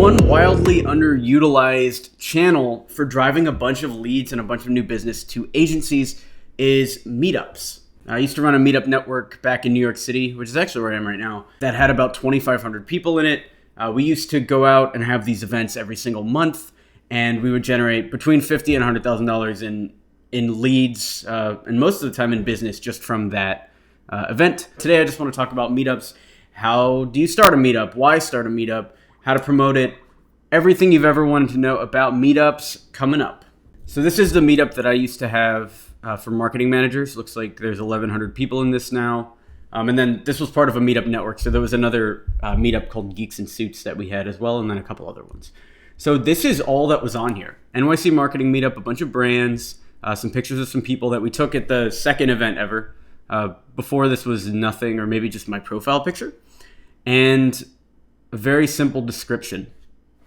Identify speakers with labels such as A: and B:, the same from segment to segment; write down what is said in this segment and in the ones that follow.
A: one wildly underutilized channel for driving a bunch of leads and a bunch of new business to agencies is Meetups. I used to run a Meetup network back in New York City, which is actually where I am right now, that had about 2,500 people in it. We used to go out and have these events every single month, and we would generate between $50,000 and $100,000 in leads, and most of the time in business just from that event. Today, I just want to talk about Meetups. How do you start a Meetup? Why start a Meetup? How to promote it? Everything you've ever wanted to know about Meetups coming up. So this is the Meetup that I used to have for marketing managers. Looks like there's 1,100 people in this now. And then this was part of a Meetup network. So there was another Meetup called Geeks in Suits that we had as well, and then a couple other ones. So this is all that was on here. NYC Marketing Meetup, a bunch of brands, some pictures of some people that we took at the second event ever. Before this was nothing, or maybe just my profile picture. And a very simple description.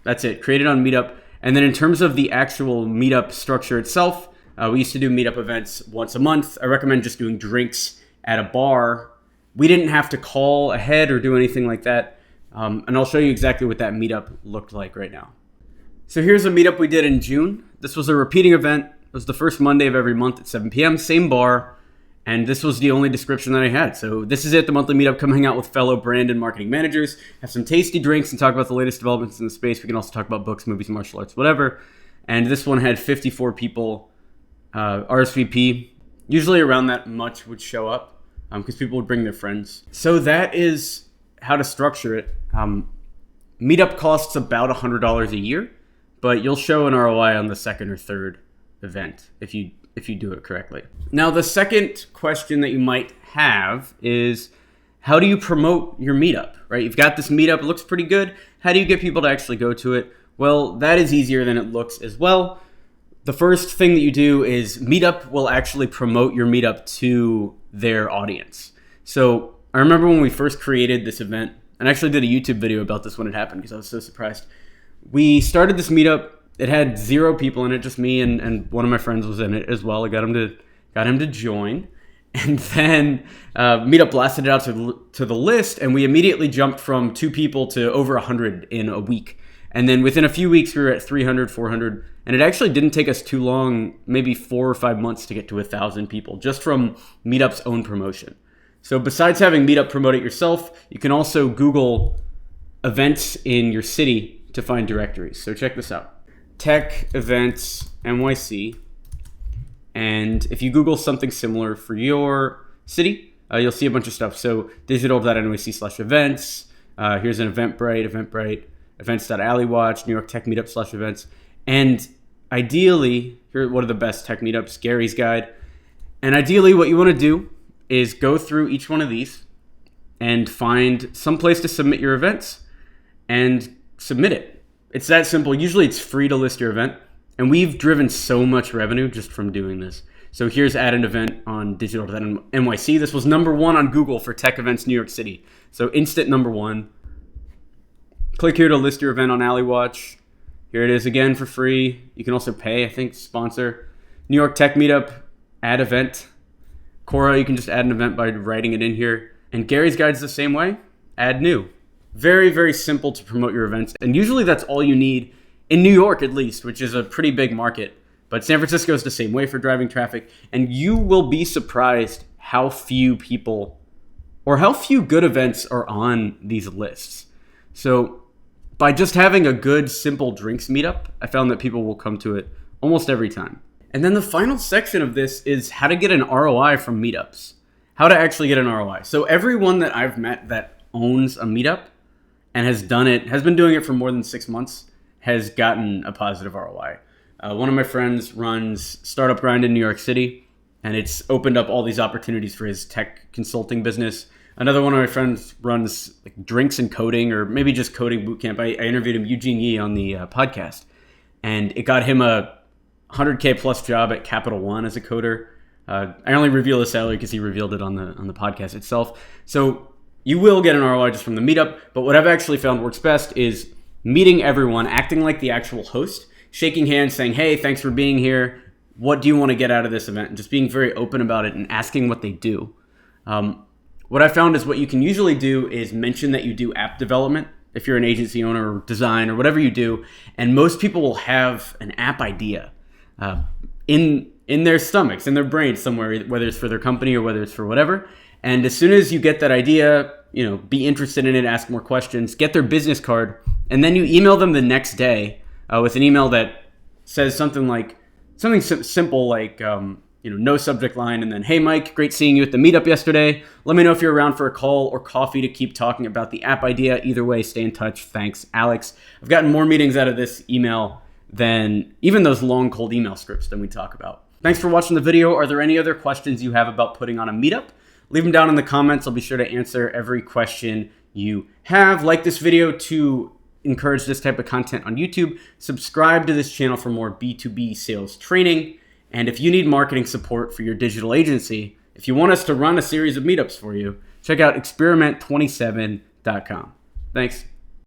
A: That's it, created on Meetup. And then in terms of the actual Meetup structure itself, we used to do Meetup events once a month. I recommend just doing drinks at a bar. We didn't have to call ahead or do anything like that. And I'll show you exactly what that Meetup looked like right now. So here's a Meetup we did in June. This was a repeating event. It was the first Monday of every month at 7 p.m., same bar. And this was the only description that I had. So this is it, the monthly Meetup. Come hang out with fellow brand and marketing managers, have some tasty drinks, and talk about the latest developments in the space. We can also talk about books, movies, martial arts, whatever. And this one had 54 people RSVP. Usually around that much would show up because people would bring their friends. So that is how to structure it. Meetup costs about $100 a year, but you'll show an ROI on the second or third event if you do it correctly. Now, the second question that you might have is, how do you promote your Meetup, right? You've got this Meetup, it looks pretty good. How do you get people to actually go to it? Well, that is easier than it looks as well. The first thing that you do is Meetup will actually promote your Meetup to their audience. So I remember when we first created this event, and I actually did a YouTube video about this when it happened because I was so surprised. We started this Meetup. It had 0 people in it, just me and one of my friends was in it as well. I got him to join. And then Meetup blasted it out to the list, and we immediately jumped from 2 people to over 100 in a week. And then within a few weeks, we were at 300, 400. And it actually didn't take us too long, maybe 4 or 5 months to get to 1,000 people, just from Meetup's own promotion. So besides having Meetup promote it yourself, you can also Google events in your city to find directories. So check this out. Tech events NYC, and if you Google something similar for your city, you'll see a bunch of stuff. So digital.nyc/events. Here's an Eventbrite, events.alleywatch, New York Tech Meetup /events. And ideally, here are one of the best tech meetups, Gary's Guide. And ideally, what you want to do is go through each one of these and find some place to submit your events and submit it. It's that simple. Usually it's free to list your event, and we've driven so much revenue just from doing this. So here's add an event on digital.nyc. This was number 1 on Google for tech events New York City. So instant number 1. Click here to list your event on Alleywatch. Here it is again for free. You can also pay, I think, sponsor. New York Tech Meetup, add event. Quora, you can just add an event by writing it in here. And Gary's Guide's the same way, add new. Very, very simple to promote your events. And usually that's all you need in New York, at least, which is a pretty big market. But San Francisco is the same way for driving traffic. And you will be surprised how few people or how few good events are on these lists. So by just having a good, simple drinks meetup, I found that people will come to it almost every time. And then the final section of this is how to get an ROI from meetups. How to actually get an ROI. So everyone that I've met that owns a meetup and has been doing it for more than 6 months, has gotten a positive ROI. One of my friends runs Startup Grind in New York City, and it's opened up all these opportunities for his tech consulting business. Another one of my friends runs like drinks and coding, or maybe just coding bootcamp. I interviewed him, Eugene Yee, on the podcast, and it got him a 100K plus job at Capital One as a coder. I only reveal his salary because he revealed it on the podcast itself. So you will get an ROI just from the meetup, but what I've actually found works best is meeting everyone, acting like the actual host, shaking hands, saying, hey, thanks for being here. What do you want to get out of this event? And just being very open about it and asking what they do. What I found is what you can usually do is mention that you do app development if you're an agency owner or design or whatever you do, and most people will have an app idea in their stomachs, in their brains somewhere, whether it's for their company or whether it's for whatever. And as soon as you get that idea, be interested in it, ask more questions, get their business card, and then you email them the next day with an email that says something simple like, no subject line, and then, hey, Mike, great seeing you at the meetup yesterday. Let me know if you're around for a call or coffee to keep talking about the app idea. Either way, stay in touch. Thanks, Alex. I've gotten more meetings out of this email than even those long, cold email scripts that we talk about. Thanks for watching the video. Are there any other questions you have about putting on a meetup? Leave them down in the comments. I'll be sure to answer every question you have. Like this video to encourage this type of content on YouTube. Subscribe to this channel for more B2B sales training. And if you need marketing support for your digital agency, if you want us to run a series of meetups for you, check out experiment27.com. Thanks.